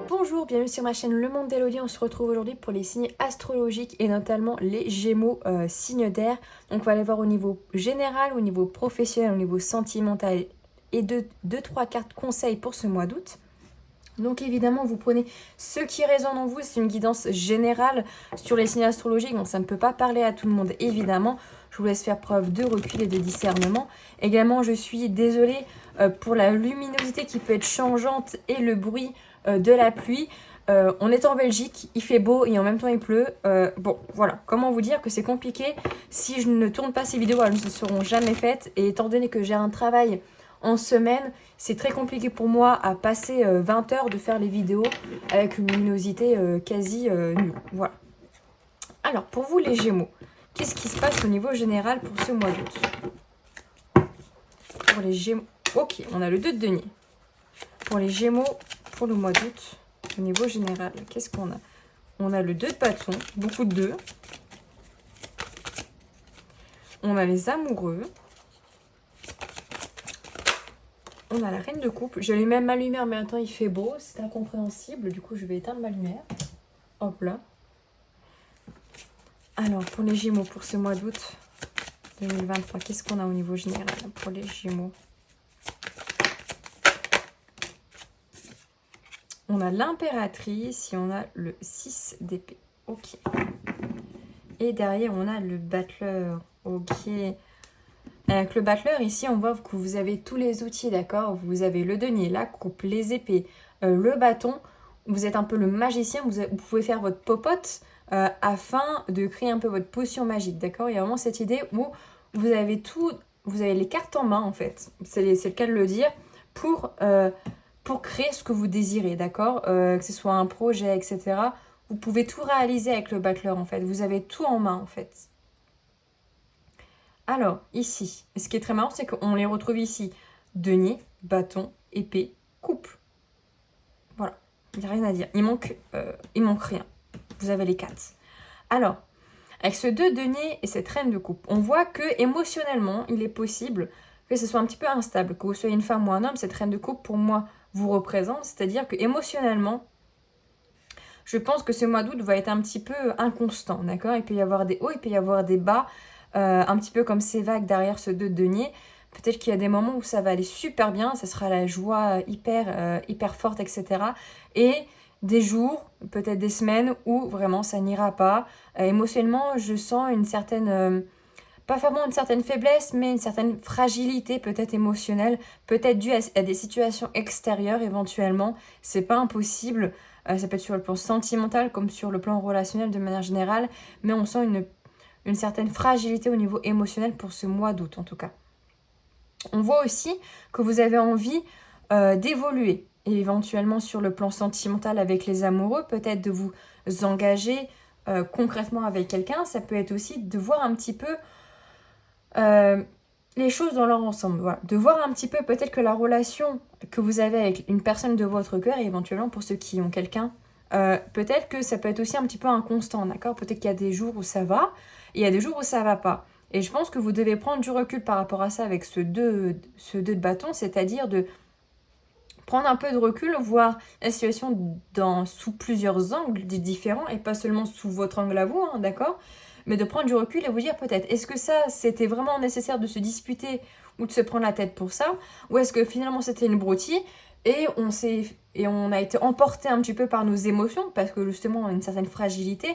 Bonjour, bienvenue sur ma chaîne Le Monde d'Elodie. On se retrouve aujourd'hui pour les signes astrologiques et notamment les Gémeaux, signes d'air. Donc on va aller voir au niveau général, au niveau professionnel, au niveau sentimental et deux, trois cartes conseils pour ce mois d'août. Donc évidemment, vous prenez ce qui résonne en vous, c'est une guidance générale sur les signes astrologiques, donc ça ne peut pas parler à tout le monde évidemment. Je vous laisse faire preuve de recul et de discernement. Également, je suis désolée pour la luminosité qui peut être changeante et le bruit de la pluie. On est en Belgique, il fait beau et en même temps il pleut. Bon, voilà, comment vous dire que c'est compliqué. Si je ne tourne pas ces vidéos, elles ne seront jamais faites. Et étant donné que j'ai un travail en semaine, c'est très compliqué pour moi à passer 20 heures de faire les vidéos avec une luminosité quasi nulle. Voilà. Alors, pour vous les Gémeaux, qu'est-ce qui se passe au niveau général pour ce mois d'août? Pour les Gémeaux, ok, on a le 2 de denier. Pour les Gémeaux, pour le mois d'août, au niveau général, qu'est-ce qu'on a? On a le 2 de bâton, beaucoup de 2. On a les amoureux. On a la reine de coupe. J'allume même ma lumière, mais attends, il fait beau. C'est incompréhensible. Du coup, je vais éteindre ma lumière. Hop là. Alors, pour les Gémeaux, pour ce mois d'août 2023, qu'est-ce qu'on a au niveau général pour les Gémeaux? On a l'impératrice et on a le 6 d'épée. Ok. Et derrière, on a le battleur. Ok. Avec le battleur, ici, on voit que vous avez tous les outils, d'accord? Vous avez le denier, la coupe, les épées, le bâton. Vous êtes un peu le magicien. Vous pouvez faire votre popote afin de créer un peu votre potion magique, d'accord? Il y a vraiment cette idée où vous avez tout, vous avez les cartes en main, en fait. C'est le cas de le dire, pour créer ce que vous désirez, d'accord? Que ce soit un projet, etc. Vous pouvez tout réaliser avec le battleur, en fait. Vous avez tout en main, en fait. Alors, ici, ce qui est très marrant, c'est qu'on les retrouve ici. Denier, bâton, épée, coupe. Voilà, il n'y a rien à dire. Il manque rien. Vous avez les 4. Alors, avec ce 2 denier et cette reine de coupe, on voit que émotionnellement, il est possible que ce soit un petit peu instable. Que vous soyez une femme ou un homme, cette reine de coupe, pour moi, vous représente. C'est-à-dire que émotionnellement, je pense que ce mois d'août va être un petit peu inconstant, d'accord? Il peut y avoir des hauts, il peut y avoir des bas. Un petit peu comme ces vagues derrière ce 2 de denier. Peut-être qu'il y a des moments où ça va aller super bien, ça sera la joie hyper forte, etc. Et des jours, peut-être des semaines où vraiment ça n'ira pas. Émotionnellement, je sens une certaine, pas vraiment une certaine faiblesse, mais une certaine fragilité peut-être émotionnelle, peut-être due à des situations extérieures éventuellement. C'est pas impossible. Ça peut être sur le plan sentimental comme sur le plan relationnel de manière générale, mais on sent une certaine fragilité au niveau émotionnel pour ce mois d'août en tout cas. On voit aussi que vous avez envie d'évoluer, et éventuellement sur le plan sentimental avec les amoureux, peut-être de vous engager concrètement avec quelqu'un. Ça peut être aussi de voir un petit peu les choses dans leur ensemble. Voilà. De voir un petit peu peut-être que la relation que vous avez avec une personne de votre cœur, et éventuellement pour ceux qui ont quelqu'un, peut-être que ça peut être aussi un petit peu inconstant, d'accord? Peut-être qu'il y a des jours où ça va, et il y a des jours où ça va pas. Et je pense que vous devez prendre du recul par rapport à ça avec ce 2 de bâton, c'est-à-dire de prendre un peu de recul, voir la situation sous plusieurs angles différents, et pas seulement sous votre angle à vous, hein, d'accord? Mais de prendre du recul et vous dire peut-être, est-ce que ça, c'était vraiment nécessaire de se disputer ou de se prendre la tête pour ça? Ou est-ce que finalement c'était une broutille et on a été emporté un petit peu par nos émotions, parce que justement on a une certaine fragilité,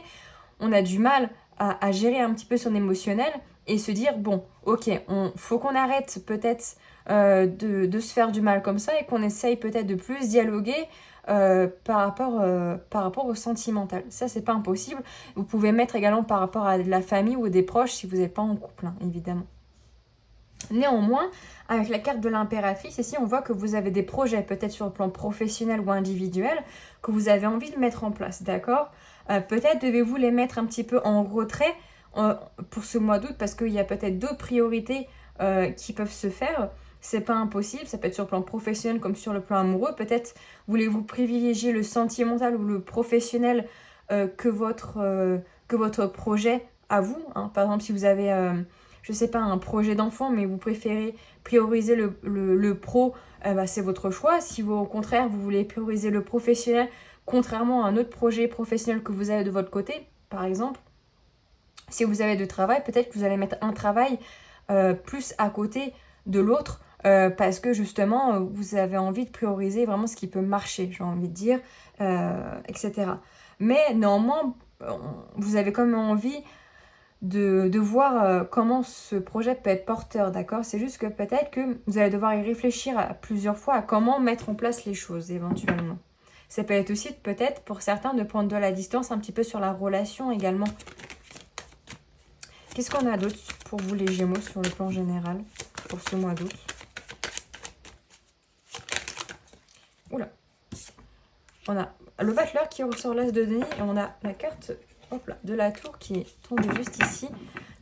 on a du mal à gérer un petit peu son émotionnel et se dire, bon, ok, faut qu'on arrête peut-être de se faire du mal comme ça et qu'on essaye peut-être de plus dialoguer par rapport au sentimental. Ça, c'est pas impossible. Vous pouvez mettre également par rapport à de la famille ou des proches si vous n'êtes pas en couple, hein, évidemment. Néanmoins, avec la carte de l'impératrice, ici, on voit que vous avez des projets, peut-être sur le plan professionnel ou individuel, que vous avez envie de mettre en place, d'accord? Peut-être devez-vous les mettre un petit peu en retrait pour ce mois d'août, parce qu'il y a peut-être d'autres priorités qui peuvent se faire. C'est pas impossible, ça peut être sur le plan professionnel comme sur le plan amoureux. Peut-être voulez-vous privilégier le sentimental ou le professionnel que votre projet à vous, hein. Par exemple, si vous avez je sais pas, un projet d'enfant, mais vous préférez prioriser le pro, bah, c'est votre choix. Si vous, au contraire, vous voulez prioriser le professionnel, contrairement à un autre projet professionnel que vous avez de votre côté, par exemple, si vous avez de travail, peut-être que vous allez mettre un travail plus à côté de l'autre parce que justement, vous avez envie de prioriser vraiment ce qui peut marcher, j'ai envie de dire, etc. Mais néanmoins, vous avez quand même envie de voir comment ce projet peut être porteur, d'accord? C'est juste que peut-être que vous allez devoir y réfléchir à plusieurs fois à comment mettre en place les choses éventuellement. Ça peut être aussi peut-être pour certains de prendre de la distance un petit peu sur la relation également. Qu'est-ce qu'on a d'autre pour vous les Gémeaux sur le plan général pour ce mois d'août? Oula. On a le battleur qui ressort l'as de denier et on a la carte hop là, de la tour qui tombe juste ici.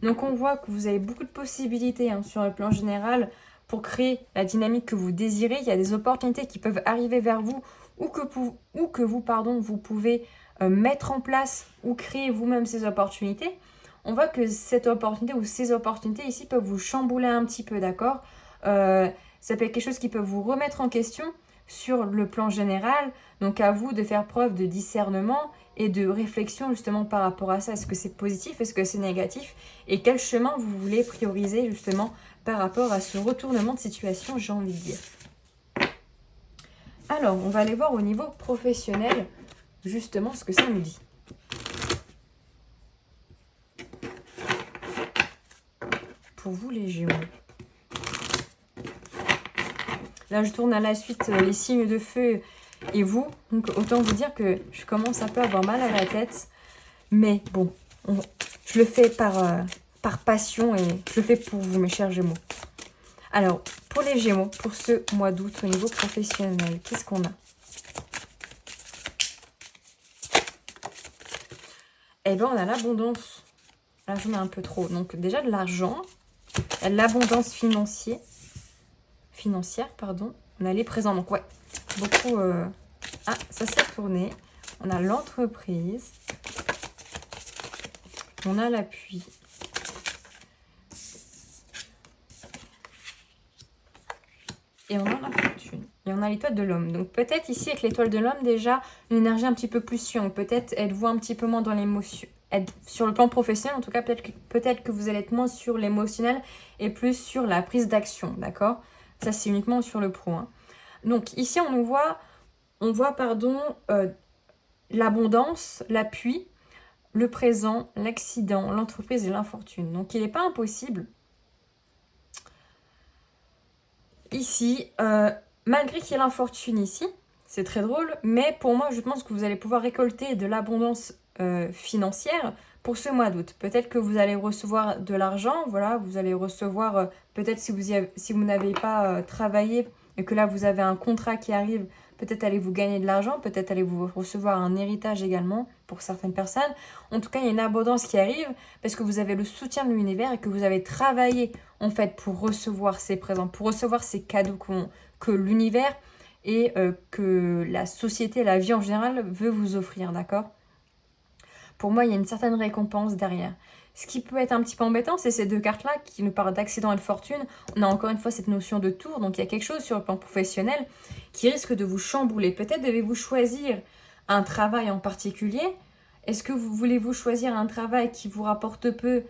Donc on voit que vous avez beaucoup de possibilités sur le plan général pour créer la dynamique que vous désirez. Il y a des opportunités qui peuvent arriver vers vous ou que vous pouvez mettre en place ou créer vous-même ces opportunités. On voit que cette opportunité ou ces opportunités ici peuvent vous chambouler un petit peu, d'accord? Ça peut être quelque chose qui peut vous remettre en question sur le plan général. Donc à vous de faire preuve de discernement et de réflexion justement par rapport à ça. Est-ce que c'est positif? Est-ce que c'est négatif? Et quel chemin vous voulez prioriser justement par rapport à ce retournement de situation, j'ai envie de dire. Alors, on va aller voir au niveau professionnel justement ce que ça nous dit. Pour vous les Gémeaux. Là, je tourne à la suite les signes de feu et vous. Donc, autant vous dire que je commence un peu à avoir mal à la tête. Mais bon, je le fais par passion et je le fais pour vous, mes chers Gémeaux. Alors, pour les Gémeaux, pour ce mois d'août au niveau professionnel, qu'est-ce qu'on a? Eh bien, on a l'abondance. Là, j'en ai un peu trop. Donc, déjà de l'argent. L'abondance financière, pardon. On a les présents. Donc, ouais, beaucoup... Ah, ça s'est tourné. On a l'entreprise. On a l'appui. Et on a la fortune. Et on a l'étoile de l'homme. Donc peut-être ici avec l'étoile de l'homme déjà une énergie un petit peu plus sion. Peut-être êtes-vous un petit peu moins dans l'émotion. Sur le plan professionnel, en tout cas, peut-être que vous allez être moins sur l'émotionnel et plus sur la prise d'action. D'accord? Ça, c'est uniquement sur le pro. Donc ici, on voit l'abondance, l'appui, le présent, l'accident, l'entreprise et l'infortune. Donc il n'est pas impossible ici, malgré qu'il y ait l'infortune ici, c'est très drôle, mais pour moi, je pense que vous allez pouvoir récolter de l'abondance financière pour ce mois d'août. Peut-être que vous allez recevoir de l'argent, voilà, vous allez recevoir, peut-être si vous n'avez pas travaillé et que là, vous avez un contrat qui arrive, peut-être allez-vous gagner de l'argent, peut-être allez-vous recevoir un héritage également pour certaines personnes. En tout cas, il y a une abondance qui arrive parce que vous avez le soutien de l'univers et que vous avez travaillé en fait pour recevoir ces présents, pour recevoir ces cadeaux que l'univers et que la société, la vie en général veut vous offrir, d'accord? Pour moi, il y a une certaine récompense derrière. Ce qui peut être un petit peu embêtant, c'est ces deux cartes-là qui nous parlent d'accident et de fortune. On a encore une fois cette notion de tour, donc il y a quelque chose sur le plan professionnel qui risque de vous chambouler. Peut-être devez-vous choisir un travail en particulier. Est-ce que voulez-vous choisir un travail qui vous rapporte peu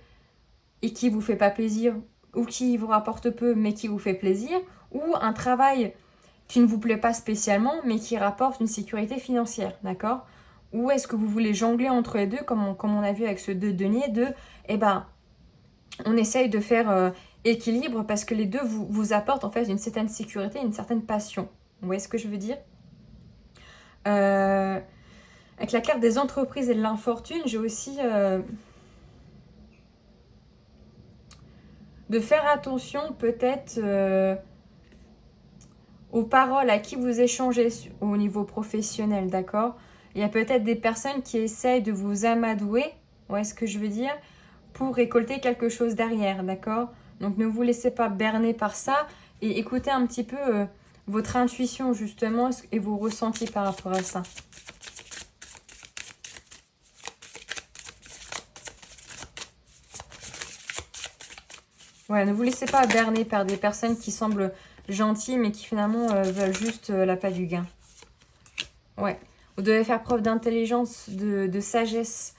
et qui vous fait pas plaisir, ou qui vous rapporte peu mais qui vous fait plaisir, ou un travail qui ne vous plaît pas spécialement mais qui rapporte une sécurité financière, d'accord? Ou est-ce que vous voulez jongler entre les deux, comme on a vu avec ce 2 deniers, on essaye de faire équilibre parce que les deux vous apportent en fait une certaine sécurité, une certaine passion. Vous voyez ce que je veux dire? Avec la carte des entreprises et de l'infortune, j'ai aussi de faire attention peut-être aux paroles à qui vous échangez au niveau professionnel, d'accord? Il y a peut-être des personnes qui essayent de vous amadouer, vous voyez ce que je veux dire, pour récolter quelque chose derrière, d'accord? Donc ne vous laissez pas berner par ça et écoutez un petit peu votre intuition justement et vos ressentis par rapport à ça. Ouais, ne vous laissez pas berner par des personnes qui semblent gentilles mais qui finalement veulent juste l'appât du gain. Ouais. Vous devez faire preuve d'intelligence, de sagesse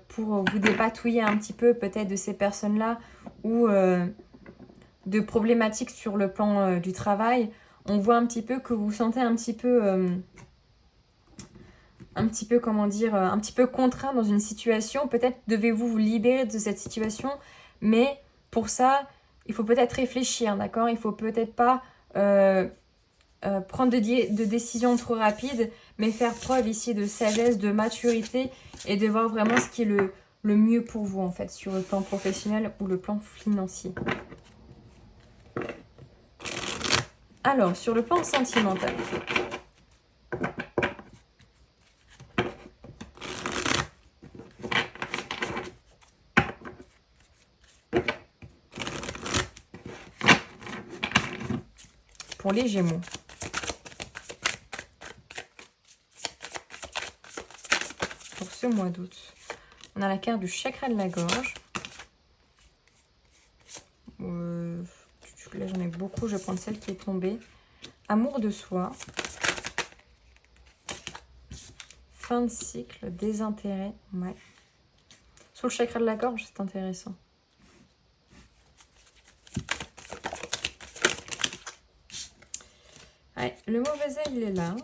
pour vous dépatouiller un petit peu peut-être de ces personnes-là ou de problématiques sur le plan du travail. On voit un petit peu que vous vous sentez un petit peu, comment dire, un petit peu contraint dans une situation. Peut-être devez-vous vous libérer de cette situation, mais pour ça, il faut peut-être réfléchir, d'accord? Il faut peut-être pas prendre de décisions trop rapides, mais faire preuve ici de sagesse, de maturité et de voir vraiment ce qui est le mieux pour vous, en fait, sur le plan professionnel ou le plan financier. Alors, sur le plan sentimental. Pour les Gémeaux. Pour ce mois d'août. On a la carte du chakra de la gorge. Là, j'en ai beaucoup. Je vais prendre celle qui est tombée. Amour de soi. Fin de cycle. Désintérêt. Ouais. Sur le chakra de la gorge, c'est intéressant. Ouais, le mauvais œil, il est là.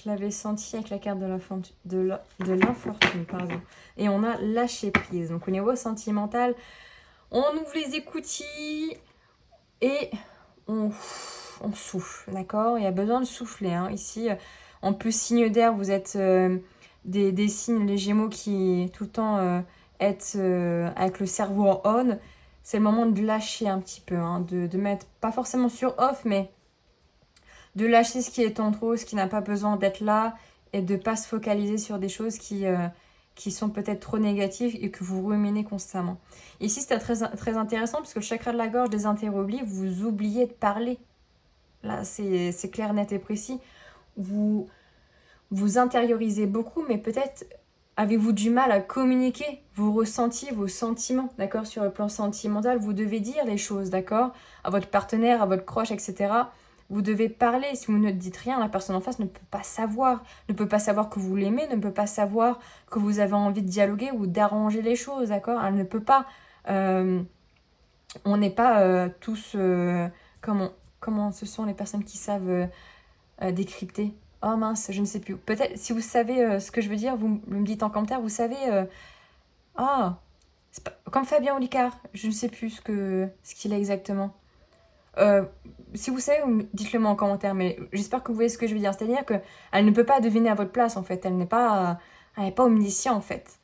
Je l'avais senti avec la carte de l'infortune, pardon. Et on a lâché prise. Donc au niveau sentimental, on ouvre les écoutilles et on souffle, d'accord? Il y a besoin de souffler, hein. Ici, en plus, signe d'air, vous êtes des signes, les Gémeaux, qui tout le temps êtes avec le cerveau en on. C'est le moment de lâcher un petit peu, hein, de mettre, pas forcément sur off, mais de lâcher ce qui est en trop, ce qui n'a pas besoin d'être là, et de ne pas se focaliser sur des choses qui sont peut-être trop négatives et que vous ruminez constamment. Ici, c'était très intéressant parce que le chakra de la gorge des interrobliés, vous oubliez de parler. Là, c'est clair, net et précis. Vous intériorisez beaucoup, mais peut-être avez-vous du mal à communiquer vos ressentis, vos sentiments, d'accord? Sur le plan sentimental, vous devez dire les choses, d'accord? À votre partenaire, à votre croche, etc. Vous devez parler. Si vous ne dites rien, la personne en face ne peut pas savoir. Ne peut pas savoir que vous l'aimez, ne peut pas savoir que vous avez envie de dialoguer ou d'arranger les choses, d'accord? Elle ne peut pas. On n'est pas tous... comment ce sont les personnes qui savent décrypter? Oh mince, je ne sais plus. Peut-être, si vous savez ce que je veux dire, vous me dites en commentaire, vous savez... c'est pas, comme Fabien Olicard, je ne sais plus ce qu'il est exactement. Si vous savez, dites-le moi en commentaire, mais j'espère que vous voyez ce que je veux dire. C'est-à-dire qu'elle ne peut pas deviner à votre place, en fait. Elle n'est pas omniscient, en fait.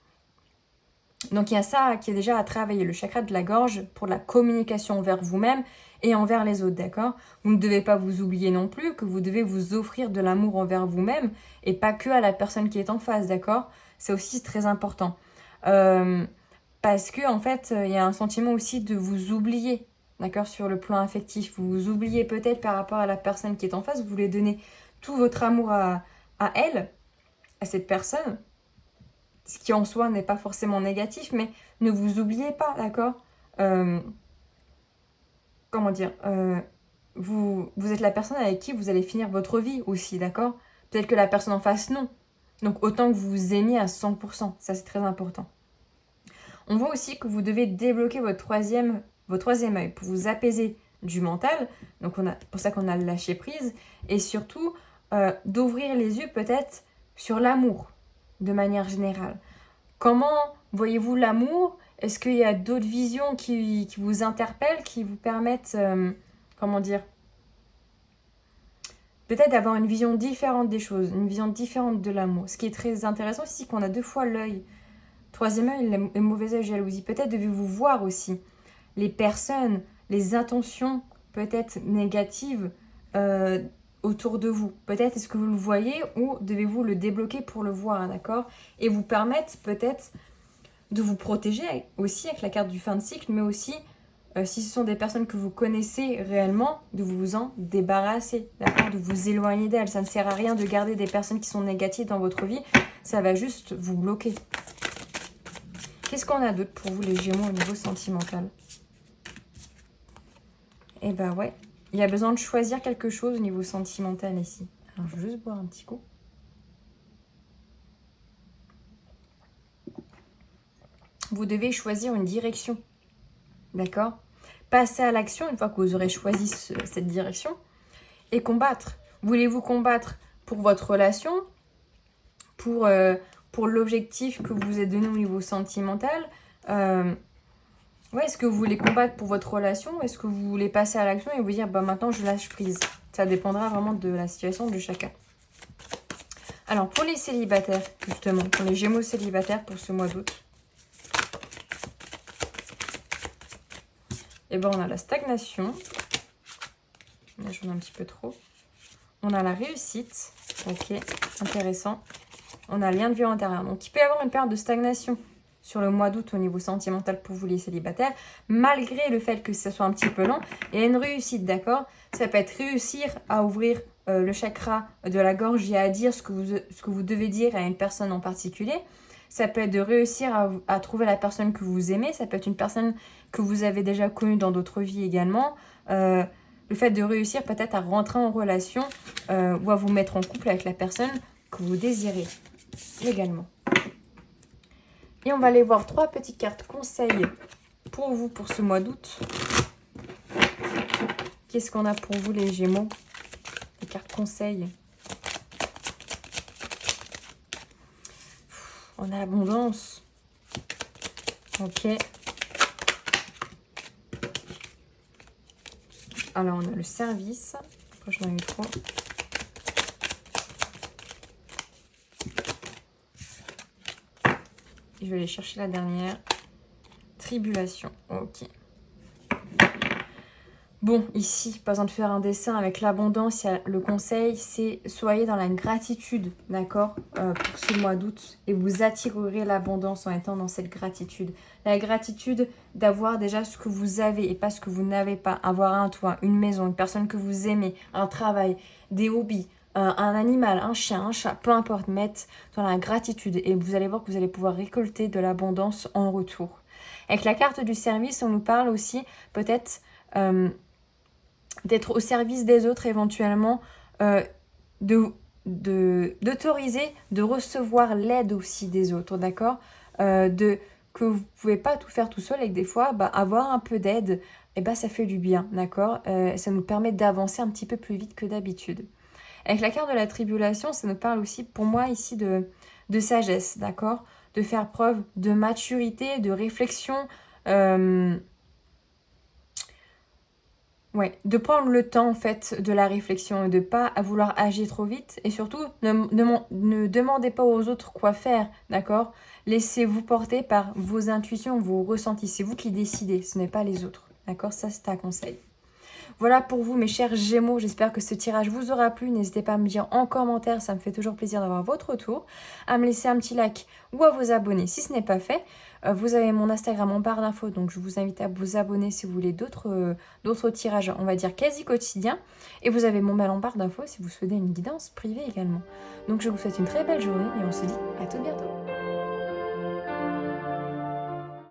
Donc il y a ça qui est déjà à travailler, le chakra de la gorge, pour la communication envers vous-même et envers les autres, d'accord? Vous ne devez pas vous oublier non plus, que vous devez vous offrir de l'amour envers vous-même et pas que à la personne qui est en face, d'accord? C'est aussi très important. Parce que, en fait, il y a un sentiment aussi de vous oublier, d'accord, sur le plan affectif. Vous vous oubliez peut-être par rapport à la personne qui est en face, vous voulez donner tout votre amour à elle, à cette personne, ce qui en soi n'est pas forcément négatif, mais ne vous oubliez pas, d'accord? Comment dire, vous êtes la personne avec qui vous allez finir votre vie aussi, d'accord? Peut-être que la personne en face, non. Donc autant que vous vous aimiez à 100%, ça c'est très important. On voit aussi que vous devez débloquer votre troisième œil pour vous apaiser du mental. Donc pour ça qu'on a le lâcher prise. Et surtout, d'ouvrir les yeux peut-être sur l'amour, de manière générale. Comment voyez-vous l'amour? Est-ce qu'il y a d'autres visions qui vous interpellent, qui vous permettent, comment dire, peut-être d'avoir une vision différente des choses, une vision différente de l'amour. Ce qui est très intéressant aussi, c'est qu'on a deux fois l'œil. Troisième œil, le mauvais œil, jalousie. Peut-être devez-vous voir aussi les personnes, les intentions peut-être négatives autour de vous. Peut-être est-ce que vous le voyez ou devez-vous le débloquer pour le voir, d'accord? Et vous permettre peut-être de vous protéger aussi avec la carte du fin de cycle, mais aussi, si ce sont des personnes que vous connaissez réellement, de vous en débarrasser, d'accord, de vous éloigner d'elles. Ça ne sert à rien de garder des personnes qui sont négatives dans votre vie, ça va juste vous bloquer. Qu'est-ce qu'on a d'autre pour vous, les Gémeaux, au niveau sentimental? Eh ben ouais, il y a besoin de choisir quelque chose au niveau sentimental ici. Alors, je vais juste boire un petit coup. vous devez choisir une direction. D'accord? Passer à l'action une fois que vous aurez choisi cette direction et combattre. Voulez-vous combattre pour votre relation, pour l'objectif que vous vous êtes donné au niveau sentimental? Est-ce que vous voulez combattre pour votre relation ou est-ce que vous voulez passer à l'action et vous dire bah, maintenant je lâche prise? Ça dépendra vraiment de la situation de chacun. Alors pour les célibataires, justement, pour les Gémeaux célibataires pour ce mois d'août, et ben on a la stagnation. Là j'en ai un petit peu trop. On a la réussite. Ok, intéressant. On a lien de vie intérieur. Donc il peut y avoir une période de stagnation sur le mois d'août au niveau sentimental pour vous les célibataires, malgré le fait que ça soit un petit peu long. Il y a une réussite, d'accord? Ça peut être réussir à ouvrir le chakra de la gorge et à dire ce que vous devez dire à une personne en particulier. Ça peut être de réussir à trouver la personne que vous aimez. Ça peut être une personne que vous avez déjà connue dans d'autres vies également. Le fait de réussir peut-être à rentrer en relation ou à vous mettre en couple avec la personne que vous désirez également. Et on va aller voir 3 petites cartes conseils pour vous pour ce mois d'août. Qu'est-ce qu'on a pour vous les Gémeaux? Les cartes conseils. On a l'abondance. Ok. Alors, on a le service. Après, j'en ai eu trop. Et je vais aller chercher la dernière. Tribulation. Ok. Bon, ici, pas besoin de faire un dessin avec l'abondance. Le conseil, c'est soyez dans la gratitude, d'accord, pour ce mois d'août. Et vous attirerez l'abondance en étant dans cette gratitude. La gratitude d'avoir déjà ce que vous avez et pas ce que vous n'avez pas. Avoir un toit, une maison, une personne que vous aimez, un travail, des hobbies, un animal, un chien, un chat, peu importe. Mettre dans la gratitude et vous allez voir que vous allez pouvoir récolter de l'abondance en retour. Avec la carte du service, on nous parle aussi peut-être... d'être au service des autres éventuellement, d'autoriser, de recevoir l'aide aussi des autres, d'accord, que vous ne pouvez pas tout faire tout seul et que des fois, avoir un peu d'aide, ça fait du bien, d'accord, ça nous permet d'avancer un petit peu plus vite que d'habitude. Avec la carte de la tribulation, ça nous parle aussi, pour moi, ici, de sagesse, d'accord, de faire preuve de maturité, de réflexion, de prendre le temps en fait de la réflexion et de pas vouloir agir trop vite. Et surtout, ne demandez pas aux autres quoi faire, d'accord? Laissez-vous porter par vos intuitions, vos ressentis. C'est vous qui décidez, ce n'est pas les autres, d'accord? Ça, c'est un conseil. Voilà pour vous mes chers Gémeaux, j'espère que ce tirage vous aura plu. N'hésitez pas à me dire en commentaire, ça me fait toujours plaisir d'avoir votre retour. À me laisser un petit like ou à vous abonner si ce n'est pas fait. Vous avez mon Instagram en barre d'infos, donc je vous invite à vous abonner si vous voulez d'autres tirages, on va dire quasi quotidiens. Et vous avez mon mail en barre d'infos si vous souhaitez une guidance privée également. Donc je vous souhaite une très belle journée et on se dit à tout bientôt.